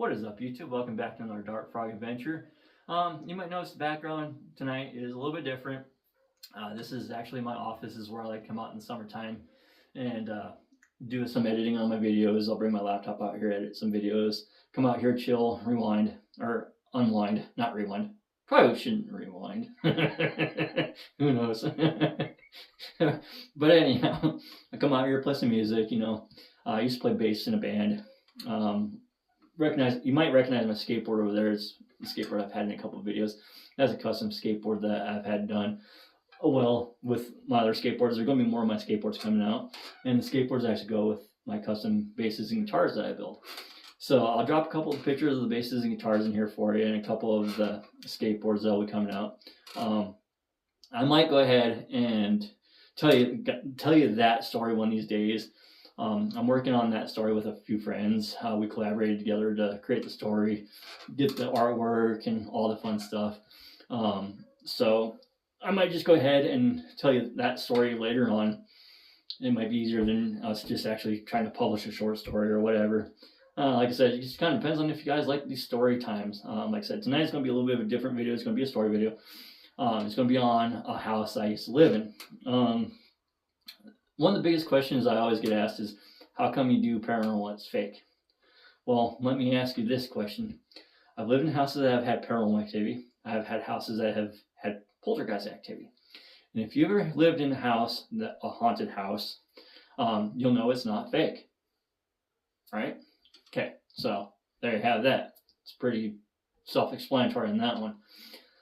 What is up, YouTube? Welcome back to another Dark Frog adventure. You might notice the background tonight is a little bit different. This is actually my office. This is where I like to come out in the summertime and do some editing on my videos. I'll bring my laptop out here, edit some videos, come out here, chill, rewind, or unwind, not rewind. Probably shouldn't rewind. Who knows? But anyhow, I come out here, play some music. I used to play bass in a band. You might recognize my skateboard over there. It's a skateboard I've had in a couple of videos. That's a custom skateboard that I've had done. Well, with my other skateboards, there are going to be more of my skateboards coming out, and the skateboards actually go with my custom basses and guitars that I build. So I'll drop a couple of pictures of the basses and guitars in here for you, and a couple of the skateboards that will be coming out. I might go ahead and tell you that story one of these days. I'm working on that story with a few friends. We collaborated together to create the story, get the artwork, and all the fun stuff. So I might just go ahead and tell you that story later on. It might be easier than us just actually trying to publish a short story or whatever. Like I said, it just kind of depends on if you guys like these story times. Like I said, tonight's going to be a little bit of a different video. It's going to be a story video. It's going to be on a house I used to live in. One of the biggest questions I always get asked is, how come you do paranormal that's fake? Well, let me ask you this question. I've lived in houses that have had paranormal activity. I've had houses that have had poltergeist activity. And if you ever lived in a haunted house, you'll know it's not fake. Right? Okay, so there you have that. It's pretty self-explanatory in that one.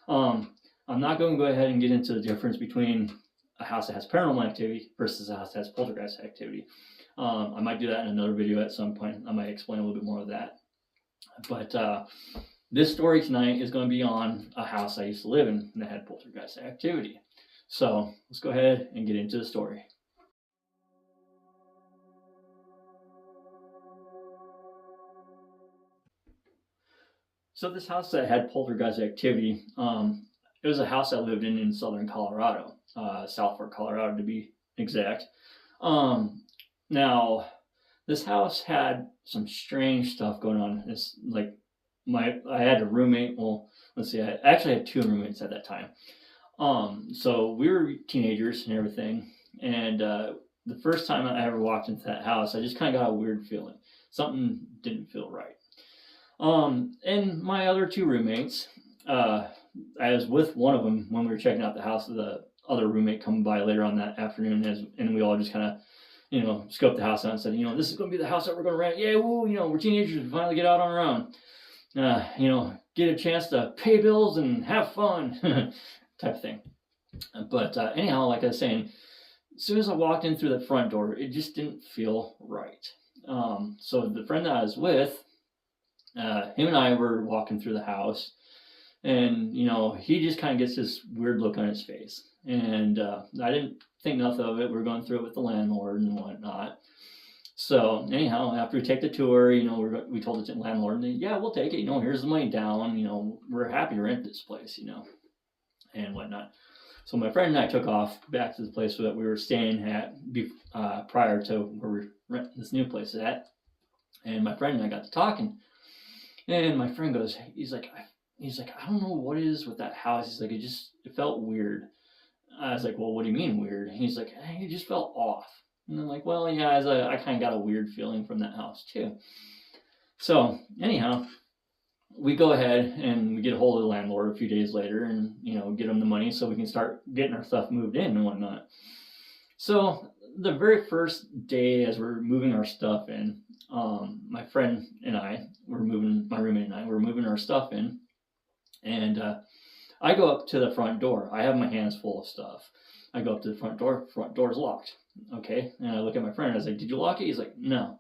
I'm not going to go ahead and get into the difference between a house that has paranormal activity versus a house that has poltergeist activity. I might do that in another video at some point. I might explain a little bit more of that. But this story tonight is going to be on a house I used to live in that had poltergeist activity. So let's go ahead and get into the story. So this house that had poltergeist activity, it was a house I lived in southern Colorado, South Fork, Colorado to be exact. Now, this house had some strange stuff going on. It's like I had a roommate. Well, let's see, I actually had two roommates at that time. So we were teenagers and everything. And the first time I ever walked into that house, I just kind of got a weird feeling. Something didn't feel right. And my other two roommates, I was with one of them when we were checking out the house. The other roommate coming by later on that afternoon, and we all just kind of, scoped the house out and said, this is going to be the house that we're going to rent. Yeah, woo, we're teenagers, we finally get out on our own. Get a chance to pay bills and have fun, type of thing. But anyhow, like I was saying, as soon as I walked in through the front door, it just didn't feel right. So the friend that I was with, him and I were walking through the house, and he just kind of gets this weird look on his face, and I didn't think nothing of it. We were going through it with the landlord and whatnot. So anyhow, after we take the tour, we told the landlord, yeah, we'll take it. Here's the money down. We're happy to rent this place, and whatnot. So my friend and I took off back to the place that we were staying at prior to where we renting this new place at. And my friend and I got to talking. And my friend goes, he's like, I don't know what it is with that house. He's like, it felt weird. I was like, well, what do you mean weird? And he's like, it just felt off. And I'm like, well, yeah, I kind of got a weird feeling from that house too. So anyhow, we go ahead and we get a hold of the landlord a few days later and, get him the money so we can start getting our stuff moved in and whatnot. So the very first day as we're moving our stuff in, my friend and I were moving, my roommate and I were moving our stuff in, and I go up to the front door. I have my hands full of stuff. I go up to the front door's locked. Okay, and I look at my friend, I was like, did you lock it? He's like, no.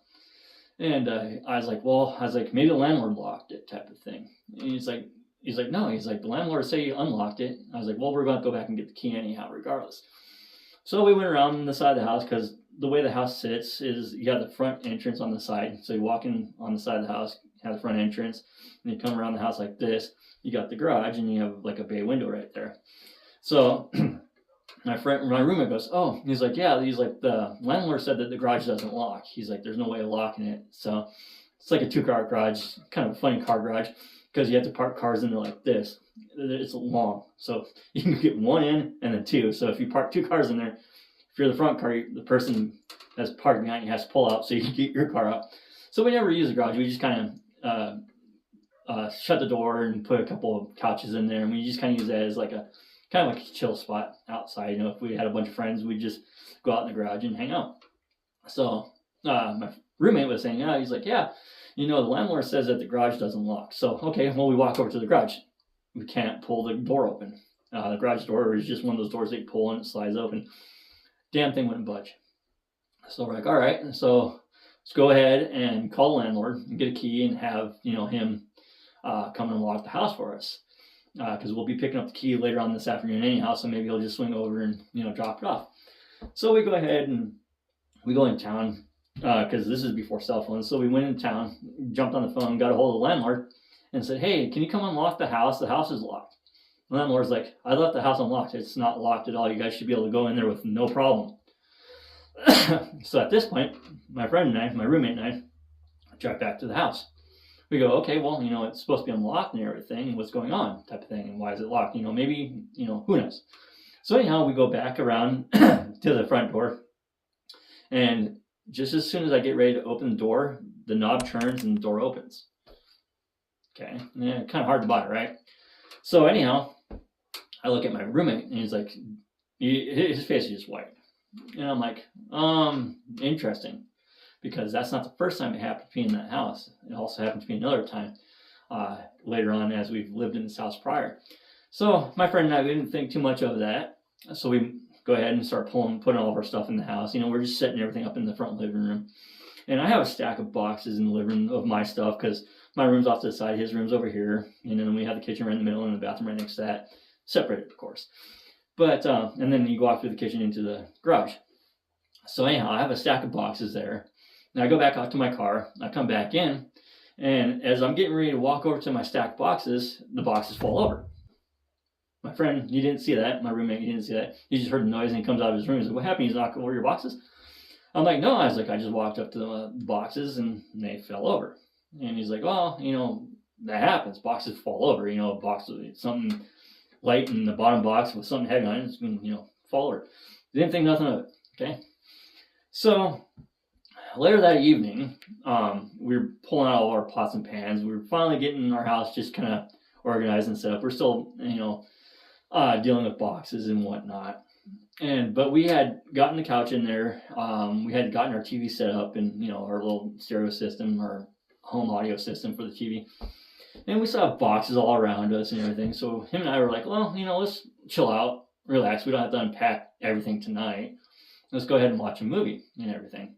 And I was like, maybe the landlord locked it, type of thing. And he's like, no. He's like, the landlord said you unlocked it. I was like, well, we're going to go back and get the key anyhow, regardless. So we went around the side of the house, because the way the house sits is you have the front entrance on the side. So you walk in on the side of the house, you have the front entrance, and you come around the house like this. You got the garage, and you have like a bay window right there. So my roommate goes, oh, he's like, yeah, he's like, the landlord said that the garage doesn't lock. He's like, there's no way of locking it. So It's like a 2-car garage, kind of a funny car garage, because you have to park cars in there like this. It's long, so you can get one in and then two. So if you park 2 cars in there, if you're the front car, the person that's parked behind you has to pull out so you can get your car out. So we never use the garage. We just kind of shut the door and put a couple of couches in there, and we just kind of use that as like a kind of like a chill spot outside. You know, if we had a bunch of friends, we'd just go out in the garage and hang out. So my roommate was saying, he's like, yeah, you know, the landlord says that the garage doesn't lock. So, okay, well, we walk over to the garage. We can't pull the door open. The garage door is just one of those doors that you pull and it slides open. Damn thing wouldn't budge. So we're like, all right, so let's go ahead and call the landlord and get a key and have, you know, him come and lock the house for us. Because we'll be picking up the key later on this afternoon anyhow, so maybe he'll just swing over and, you know, drop it off. So we go ahead and we go in town, because this is before cell phones. So we went in town, jumped on the phone, got a hold of the landlord, and said, hey, can you come unlock the house? The house is locked. The landlord's like, I left the house unlocked. It's not locked at all. You guys should be able to go in there with no problem. So at this point, my friend and I, my roommate and I, drive back to the house. We go, okay, well, you know, it's supposed to be unlocked and everything. What's going on? Type of thing. And why is it locked? You know, maybe, you know, who knows? So anyhow, we go back around to the front door. And just as soon as I get ready to open the door, the knob turns and the door opens. Okay. Yeah, kind of hard to buy, right? So anyhow, I look at my roommate and he's like, his face is just white. And I'm like, interesting. Because that's not the first time it happened to me in that house. It also happened to me another time later on as we've lived in this house prior. So my friend and I, we didn't think too much of that. So we go ahead and start putting all of our stuff in the house. You know, we're just setting everything up in the front living room. And I have a stack of boxes in the living room of my stuff because my room's off to the side, his room's over here. And then we have the kitchen right in the middle and the bathroom right next to that. Separated, of course. But, and then you go off through the kitchen into the garage. So anyhow, I have a stack of boxes there. And I go back out to my car. I come back in. And as I'm getting ready to walk over to my stacked boxes, the boxes fall over. My friend, he didn't see that. My roommate, he didn't see that. He just heard the noise and he comes out of his room. He's like, what happened? He's knocking over your boxes? I'm like, no. I was like, I just walked up to the boxes and they fell over. And he's like, well, you know, that happens. Boxes fall over. You know, a box with something light in the bottom box with something heavy on it. It's going to, you know, fall over. Didn't think nothing of it. Okay. So later that evening, we were pulling out all our pots and pans. We were finally getting our house just kind of organized and set up. We're still, you know, dealing with boxes and whatnot. But we had gotten the couch in there. We had gotten our TV set up and, you know, our little stereo system, our home audio system for the TV. And we saw boxes all around us and everything. So him and I were like, well, you know, let's chill out, relax. We don't have to unpack everything tonight. Let's go ahead and watch a movie and everything.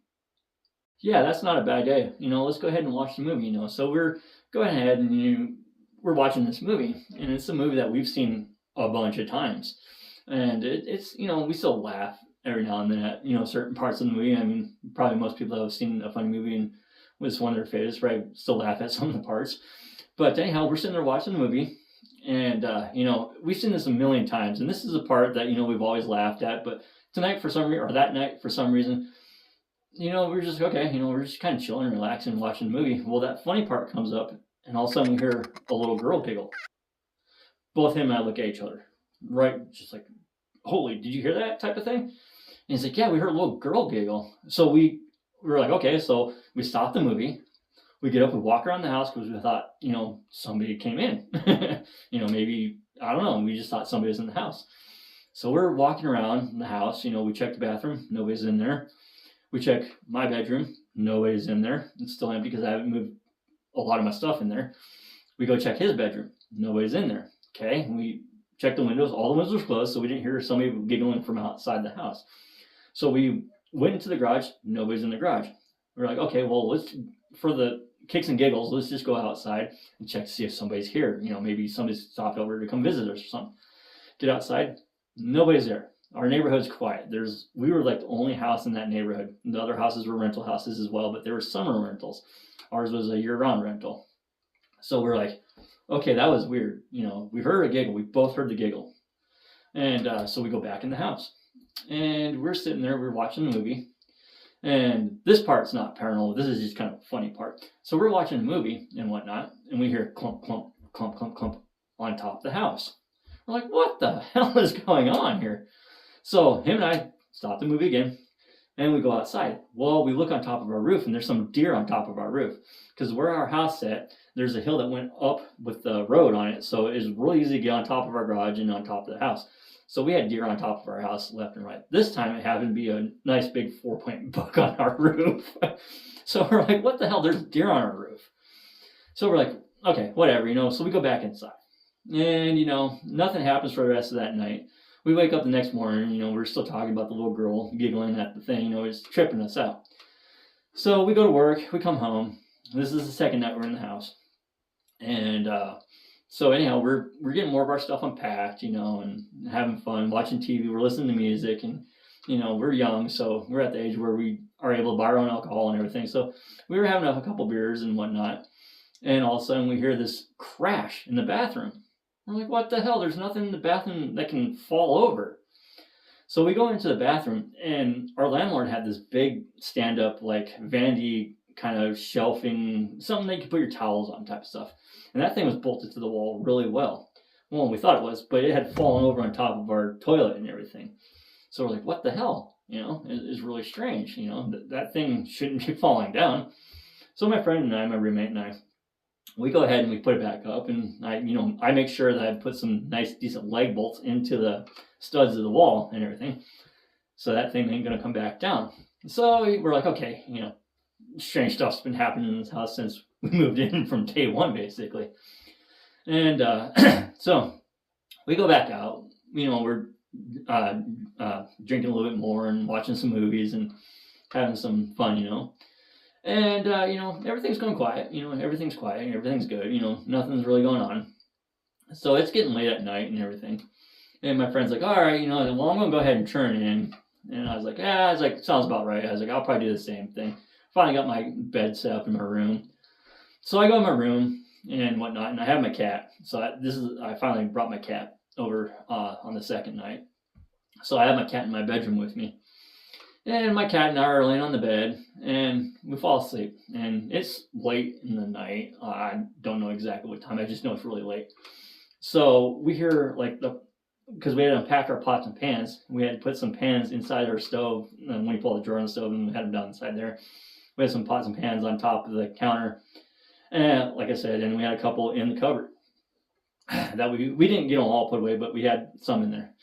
Yeah, that's not a bad idea. You know, let's go ahead and watch the movie, you know. So we're going ahead and we're watching this movie. And it's a movie that we've seen a bunch of times. And it's, you know, we still laugh every now and then at, you know, certain parts of the movie. I mean, probably most people that have seen a funny movie and was one of their favorites probably still laugh at some of the parts. But anyhow, we're sitting there watching the movie. And, you know, we've seen this a million times. And this is a part that, you know, we've always laughed at. But tonight for some reason, or that night for some reason, you know, we're just, okay, you know, we're just kind of chilling, relaxing, watching the movie. Well, that funny part comes up, and all of a sudden we hear a little girl giggle. Both him and I look at each other, right? Just like, holy, did you hear that type of thing? And he's like, yeah, we heard a little girl giggle. So we were like, okay, so we stopped the movie. We get up and walk around the house because we thought, you know, somebody came in. You know, maybe, I don't know, we just thought somebody was in the house. So we're walking around the house, you know, we check the bathroom, nobody's in there. We check my bedroom, nobody's in there. It's still empty because I haven't moved a lot of my stuff in there. We go check his bedroom, nobody's in there. Okay, we checked the windows, all the windows were closed, so we didn't hear somebody giggling from outside the house. So we went into the garage, nobody's in the garage. We're like, okay, well, let's, for the kicks and giggles, let's just go outside and check to see if somebody's here. You know, maybe somebody's stopped over to come visit us or something. Get outside, nobody's there. Our neighborhood's quiet. We were like the only house in that neighborhood. The other houses were rental houses as well, but there were summer rentals. Ours was a year-round rental. So we're like, okay, that was weird. You know, we heard a giggle. We both heard the giggle. And so we go back in the house. And we're sitting there, we're watching the movie. And this part's not paranormal. This is just kind of a funny part. So we're watching a movie and whatnot, and we hear clump, clump, clump, clump, clump on top of the house. We're like, what the hell is going on here? So him and I stop the movie again, and we go outside. Well, we look on top of our roof, and there's some deer on top of our roof. Because where our house at, there's a hill that went up with the road on it, so it's really easy to get on top of our garage and on top of the house. So we had deer on top of our house left and right. This time it happened to be a nice big 4-point buck on our roof. So we're like, what the hell? There's deer on our roof. So we're like, okay, whatever, so we go back inside. And, nothing happens for the rest of that night. We wake up the next morning, we're still talking about the little girl giggling at the thing, it's tripping us out. So we go to work, we come home. This is the second night we're in the house. And so anyhow, we're getting more of our stuff unpacked, and having fun, watching TV. We're listening to music, and we're young, so we're at the age where we are able to buy our own alcohol and everything. So we were having a couple beers and whatnot, and all of a sudden we hear this crash in the bathroom. We're like, what the hell? There's nothing in the bathroom that can fall over. So we go into the bathroom, and our landlord had this big stand-up, like vanity kind of shelving, something that you could put your towels on type of stuff. And that thing was bolted to the wall really well. Well, we thought it was, but it had fallen over on top of our toilet and everything. So we're like, what the hell? It's really strange. That thing shouldn't be falling down. So my friend and I, my roommate and I, we go ahead and we put it back up. And I make sure that I put some nice, decent leg bolts into the studs of the wall and everything. So that thing ain't going to come back down. So we're like, okay, strange stuff's been happening in this house since we moved in from day one, basically. And so we go back out. We're drinking a little bit more and watching some movies and having some fun, And everything's going quiet. Everything's quiet and everything's good. Nothing's really going on. So it's getting late at night and everything. And my friend's like, all right, well, I'm going to go ahead and turn in. And I was like, sounds about right. I was like, I'll probably do the same thing. Finally got my bed set up in my room. So I go in my room and whatnot, and I have my cat. So I finally brought my cat over on the second night. So I have my cat in my bedroom with me. And my cat and I are laying on the bed, and we fall asleep. And it's late in the night. I don't know exactly what time. I just know it's really late. So we hear because we had to unpack our pots and pans. We had to put some pans inside our stove. And when you pull the drawer on the stove, and we had them down inside there. We had some pots and pans on top of the counter. And like I said, and we had a couple in the cupboard that we didn't get them all put away, but we had some in there.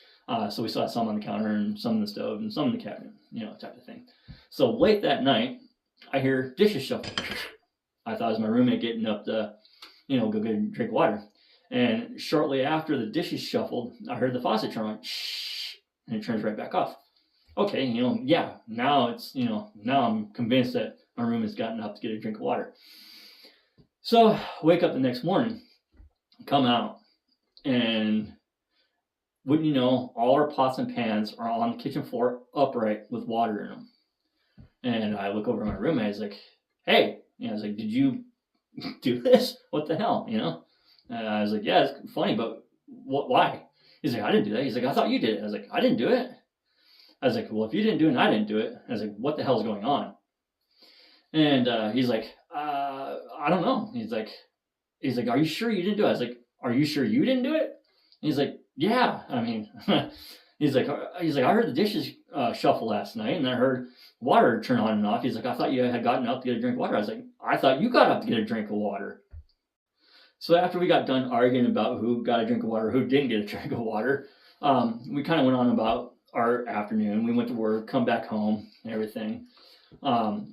So we still had some on the counter and some in the stove and some in the cabinet, type of thing. So late that night, I hear dishes shuffle. I thought it was my roommate getting up to, go get a drink of water. And shortly after the dishes shuffled, I heard the faucet turn on, shh, and it turns right back off. Okay, now it's, now I'm convinced that my roommate's gotten up to get a drink of water. So wake up the next morning, come out, and wouldn't you know, all our pots and pans are on the kitchen floor upright with water in them. And I look over at my roommate, I was like, hey, I was like, did you do this? What the hell, I was like, yeah, it's funny, but why? He's like, I didn't do that. He's like, I thought you did it. I was like, I didn't do it. I was like, well, if you didn't do it and I didn't do it, I was like, what the hell is going on? And he's like, I don't know. He's like, are you sure you didn't do it? I was like, are you sure you didn't do it? And he's like, yeah. I mean, he's like, I heard the dishes shuffle last night, and I heard water turn on and off. He's like, I thought you had gotten up to get a drink of water. I was like, I thought you got up to get a drink of water. So after we got done arguing about who got a drink of water, who didn't get a drink of water, we kind of went on about our afternoon. We went to work, come back home, and everything.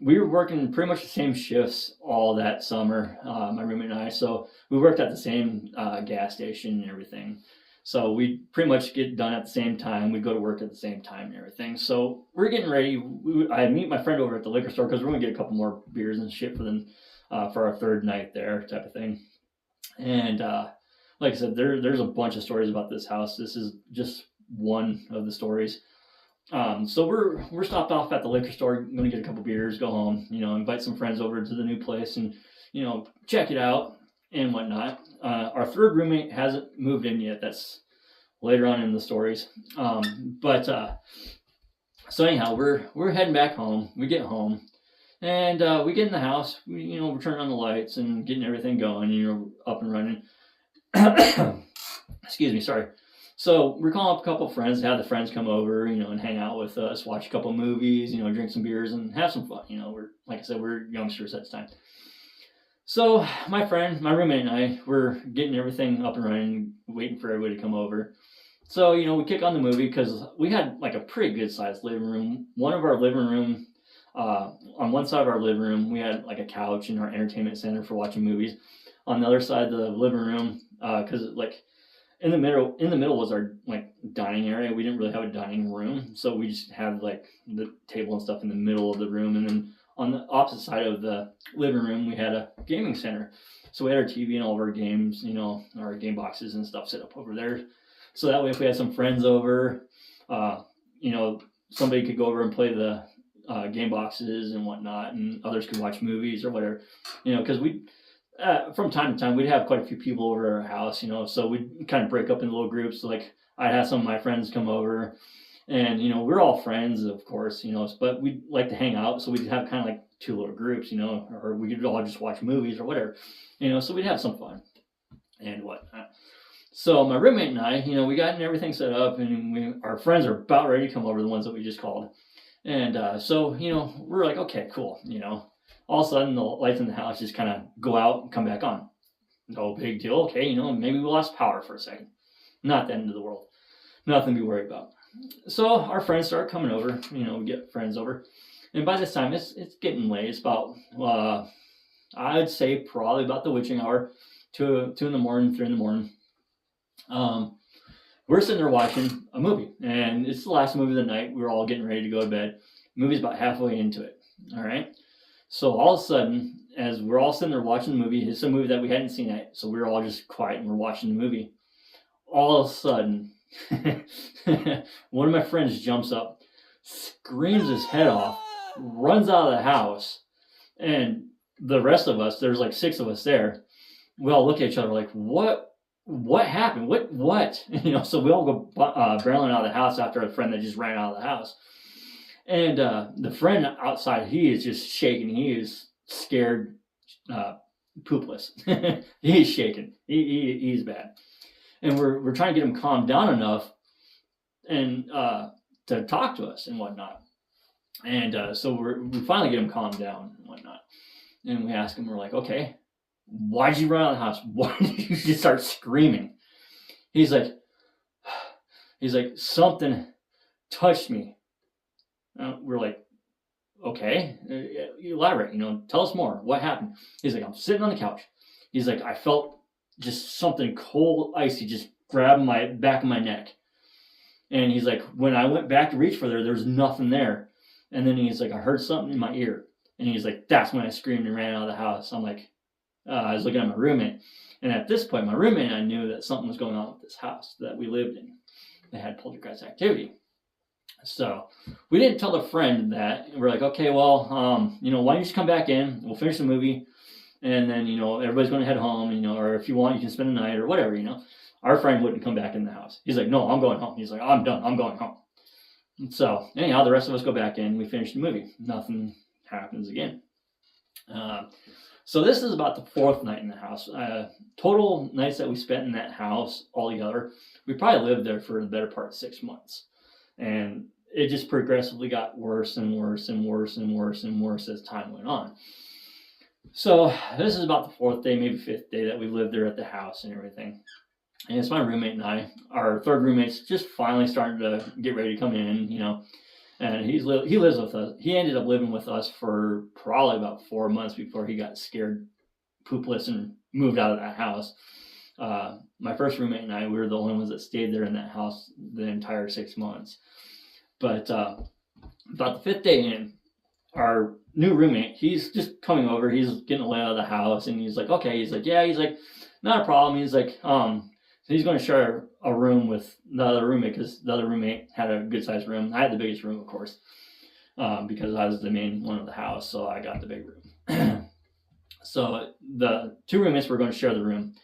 We were working pretty much the same shifts all that summer, my roommate and I. So we worked at the same gas station and everything. So we pretty much get done at the same time. We go to work at the same time and everything. So we're getting ready. I meet my friend over at the liquor store because we're going to get a couple more beers and shit for our third night there type of thing. And like I said, there's a bunch of stories about this house. This is just one of the stories. So we're stopped off at the liquor store, going to get a couple beers, go home, invite some friends over to the new place and, check it out and whatnot. Our third roommate hasn't moved in yet. That's later on in the stories. So anyhow, we're heading back home. We get home, and we get in the house. We're turning on the lights and getting everything going. Up and running. Excuse me, sorry. So we're calling up a couple of friends to have the friends come over, and hang out with us, watch a couple of movies, drink some beers and have some fun. We're, like I said, we're youngsters at the time. So my roommate and I, we're getting everything up and running, waiting for everybody to come over. So, we kick on the movie because we had like a pretty good sized living room. One of our living room, on one side of our living room, we had like a couch in our entertainment center for watching movies. On the other side of the living room, because like in the middle was our like dining area. We didn't really have a dining room, so we just had like the table and stuff in the middle of the room, and then on the opposite side of the living room we had a gaming center. So we had our TV and all of our games, our game boxes and stuff set up over there. So that way, if we had some friends over, somebody could go over and play the game boxes and whatnot, and others could watch movies or whatever. Because we from time to time, we'd have quite a few people over at our house, so we'd kind of break up into little groups. Like I'd have some of my friends come over, and we're all friends, of course, but we'd like to hang out, so we'd have kind of like two little groups, or we could all just watch movies or whatever, so we'd have some fun and whatnot. So my roommate and I, we got everything set up, and our friends are about ready to come over, the ones that we just called, and so we're like, okay, cool, all of a sudden the lights in the house just kind of go out and come back on. No big deal. Okay, maybe we lost power for a second. Not the end of the world. Nothing to be worried about. So our friends start coming over. We get friends over, and by this time it's getting late. It's about I'd say probably about the witching hour, 2 in the morning, 3 in the morning. We're sitting there watching a movie, and it's the last movie of the night. We're all getting ready to go to bed. The movie's about halfway into it. All right. So all of a sudden, as we're all sitting there watching the movie, it's a movie that we hadn't seen yet, so we're all just quiet and we're watching the movie. All of a sudden, one of my friends jumps up, screams his head off, runs out of the house, and the rest of us, there's like 6 of us there, we all look at each other like, what happened? What? So we all go barreling out of the house after a friend that just ran out of the house. And the friend outside, he is just shaking. He is scared, poopless. He's shaking. He's bad. And we're trying to get him calmed down enough and to talk to us and whatnot. And so we finally get him calmed down and whatnot. And we ask him, we're like, okay, why did you run out of the house? Why did you just start screaming? He's like, something touched me. We're like, okay, elaborate, tell us more. What happened? He's like, I'm sitting on the couch. He's like, I felt just something cold, icy, just grabbing my back of my neck. And he's like, when I went back to reach for there's nothing there. And then he's like, I heard something in my ear. And he's like, that's when I screamed and ran out of the house. I'm like, I was looking at my roommate. And at this point, my roommate and I knew that something was going on with this house that we lived in. They had poltergeist activity. So we didn't tell the friend that. We're like, okay, well, why don't you just come back in? We'll finish the movie, and then everybody's going to head home. Or if you want, you can spend the night or whatever. Our friend wouldn't come back in the house. He's like, no, I'm going home. He's like, I'm done. I'm going home. And so anyhow, the rest of us go back in. We finish the movie. Nothing happens again. So this is about the 4th night in the house. Total nights that we spent in that house altogether, we probably lived there for the better part of 6 months. And it just progressively got worse and worse and worse and worse and worse as time went on. So this is about the 4th day, maybe 5th day that we lived there at the house and everything. And it's my roommate and I. Our third roommate's just finally starting to get ready to come in, and he lives with us. He ended up living with us for probably about 4 months before he got scared poopless and moved out of that house. My first roommate and I, we were the only ones that stayed there in that house the entire 6 months. But about the 5th day in, our new roommate, he's just coming over. He's getting away out of the house, and he's like, okay. He's like, yeah. He's like, not a problem. He's like, he's going to share a room with the other roommate because the other roommate had a good sized room. I had the biggest room, of course, because I was the main one of the house, so I got the big room. So the 2 roommates were going to share the room.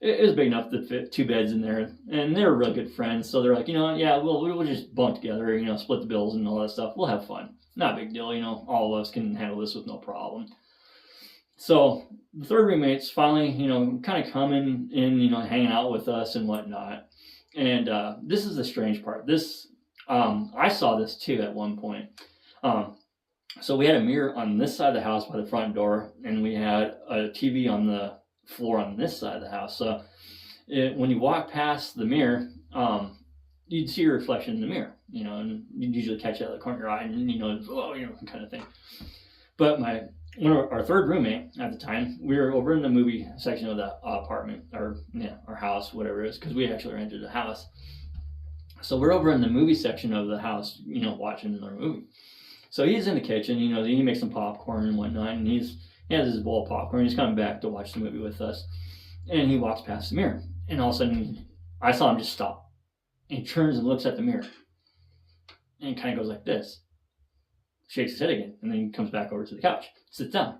it was big enough to fit 2 beds in there, and they were really good friends. So they're like, yeah, we'll just bunk together, split the bills and all that stuff. We'll have fun. Not a big deal, all of us can handle this with no problem. So the third roommate's finally, kind of coming in, hanging out with us and whatnot. And this is the strange part. I saw this too at one point. So we had a mirror on this side of the house by the front door, and we had a TV on the floor on this side of the house. So when you walk past the mirror, you'd see your reflection in the mirror, and you'd usually catch it out of the corner of your eye, and oh, kind of thing. But our third roommate at the time, we were over in the movie section of the apartment, or our house, whatever it is, because we actually rented a house. So we're over in the movie section of the house, watching the movie. So he's in the kitchen, he makes some popcorn and whatnot, and he has his bowl of popcorn. He's coming back to watch the movie with us, and he walks past the mirror, and all of a sudden, I saw him just stop, and he turns and looks at the mirror, and kind of goes like this, shakes his head again, and then he comes back over to the couch, sits down,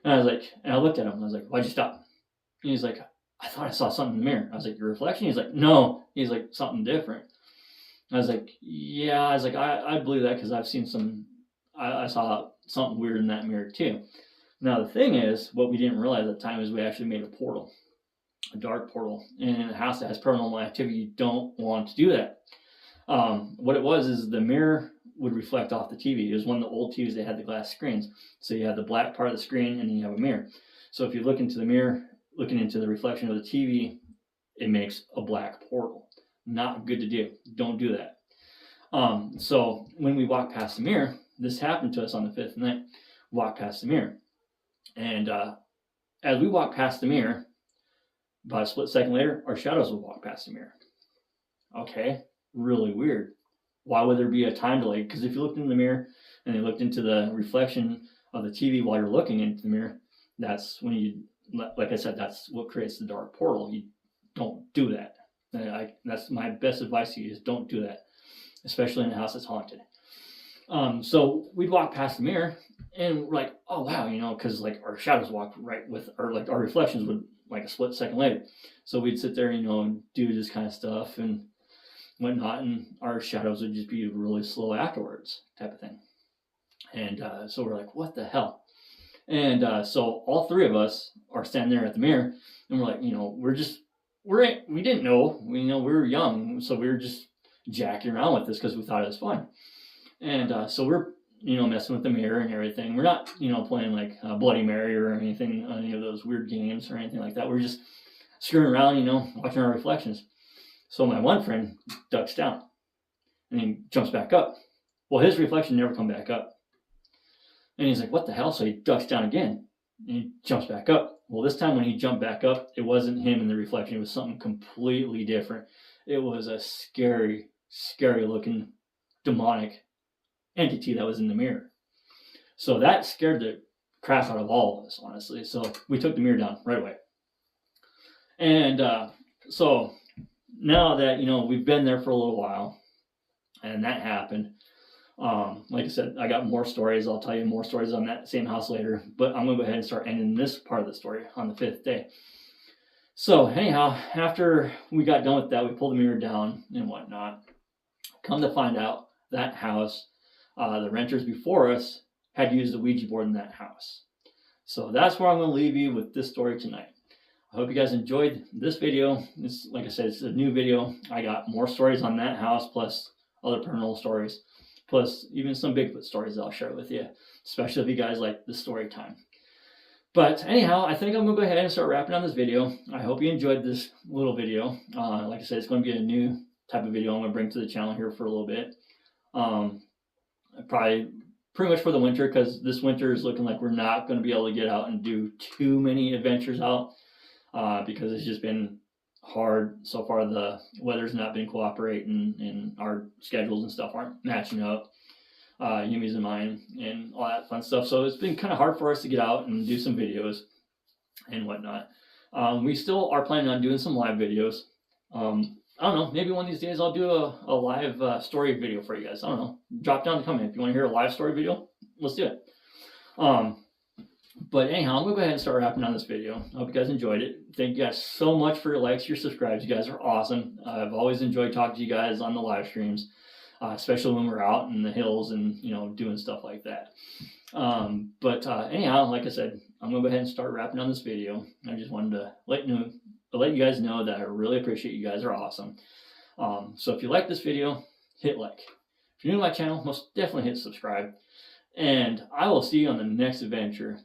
and I looked at him, and I was like, why'd you stop? And he's like, I thought I saw something in the mirror. I was like, your reflection? He's like, no. He's like, something different. I was like, yeah. I was like, I believe that because I've seen I saw something weird in that mirror too. Now the thing is, what we didn't realize at the time is we actually made a portal, a dark portal. And in a house that has paranormal activity, you don't want to do that. What it was is the mirror would reflect off the TV. It was one of the old TVs that had the glass screens. So you have the black part of the screen, and then you have a mirror. So if you look into the mirror, looking into the reflection of the TV, it makes a black portal. Not good to do. Don't do that. So when we walked past the mirror, this happened to us on the 5th night. Walked past the mirror. And as we walked past the mirror, about a split second later, our shadows would walk past the mirror. Okay, really weird. Why would there be a time delay? Because if you looked in the mirror and you looked into the reflection of the TV while you're looking into the mirror, that's when like I said, that's what creates the dark portal. You don't do that. That's my best advice to you, is don't do that, especially in a house that's haunted. So we'd walk past the mirror and we're like, oh wow, because like our shadows walked right with, or like our reflections would like a split second later. So we'd sit there, and do this kind of stuff and whatnot, and our shadows would just be really slow afterwards, type of thing. And so we're like, what the hell? And so all 3 of us are standing there at the mirror, and we're like, we didn't know, we were young, so we were just jacking around with this because we thought it was fun. And so we're, messing with the mirror and everything. We're not, playing like Bloody Mary or anything, any of those weird games or anything like that. We're just screwing around, watching our reflections. So my one friend ducks down, and he jumps back up. Well, his reflection never come back up. And he's like, what the hell? So he ducks down again, and he jumps back up. Well, this time when he jumped back up, it wasn't him in the reflection. It was something completely different. It was a scary, scary looking demonic entity that was in the mirror. So that scared the crap out of all of us, honestly. So we took the mirror down right away. And so now that, we've been there for a little while, and that happened, like I said, I got more stories. I'll tell you more stories on that same house later, but I'm going to go ahead and start ending this part of the story on the 5th day. So anyhow, after we got done with that, we pulled the mirror down and whatnot. Come to find out, that house, the renters before us had used the Ouija board in that house. So that's where I'm going to leave you with this story tonight. I hope you guys enjoyed this video. It's, like I said, it's a new video. I got more stories on that house, plus other paranormal stories, plus even some Bigfoot stories that I'll share with you, especially if you guys like the story time. But anyhow, I think I'm going to go ahead and start wrapping on this video. I hope you enjoyed this little video. Like I said, it's going to be a new type of video I'm going to bring to the channel here for a little bit. Probably pretty much for the winter, because this winter is looking like we're not going to be able to get out and do too many adventures out, because it's just been hard so far. The weather's not been cooperating, and our schedules and stuff aren't matching up. Yumi's and mine and all that fun stuff. So it's been kind of hard for us to get out and do some videos and whatnot. We still are planning on doing some live videos. I don't know, maybe one of these days I'll do a live story video for you guys. I don't know. Drop down the comment if you want to hear a live story video. Let's do it. But anyhow, I'm gonna go ahead and start wrapping on this video. I hope you guys enjoyed it. Thank you guys so much for your likes, your subscribes. You guys are awesome. I've always enjoyed talking to you guys on the live streams, especially when we're out in the hills and doing stuff like that. But anyhow, like I said, I'm gonna go ahead and start wrapping on this video. I just wanted to let you guys know that I really appreciate you guys are awesome. So if you like this video, hit like. If you're new to my channel, most definitely hit subscribe. And I will see you on the next adventure.